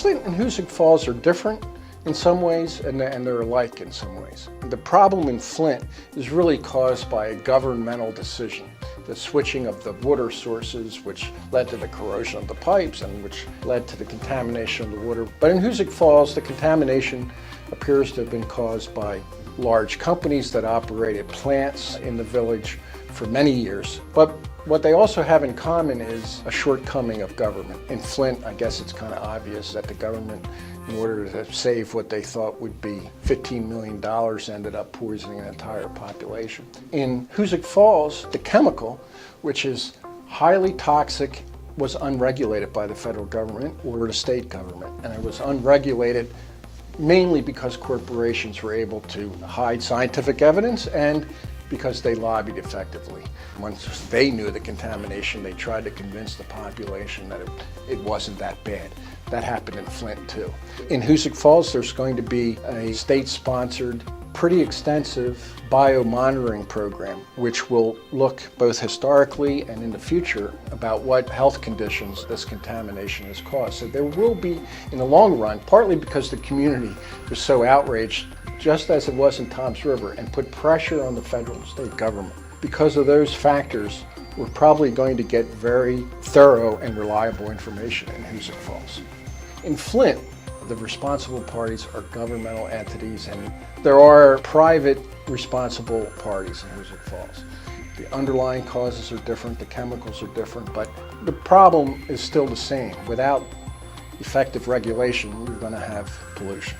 Flint and Hoosick Falls are different in some ways, and they're alike in some ways. The problem in Flint is really caused by a governmental decision. The switching of the water sources, which led to the corrosion of the pipes and which led to the contamination of the water. But in Hoosick Falls, the contamination appears to have been caused by large companies that operated plants in the village for many years. But what they also have in common is a shortcoming of government. In Flint, I guess it's kind of obvious that the government, in order to save what they thought would be $15 million, ended up poisoning an entire population. In Hoosick Falls, the chemical, which is highly toxic, was unregulated by the federal government or the state government. And it was unregulated mainly because corporations were able to hide scientific evidence and because they lobbied effectively. Once they knew the contamination, they tried to convince the population that it wasn't that bad. That happened in Flint too. In Hoosick Falls, there's going to be a state-sponsored, pretty extensive biomonitoring program, which will look both historically and in the future about what health conditions this contamination has caused. So there will be, in the long run, partly because the community was so outraged, just as it was in Toms River, and put pressure on the federal and state government. Because of those factors, we're probably going to get very thorough and reliable information in Hoosick Falls. In Flint, the responsible parties are governmental entities, and there are private responsible parties in Hoosick Falls. The underlying causes are different, the chemicals are different, but the problem is still the same. Without effective regulation, we're going to have pollution.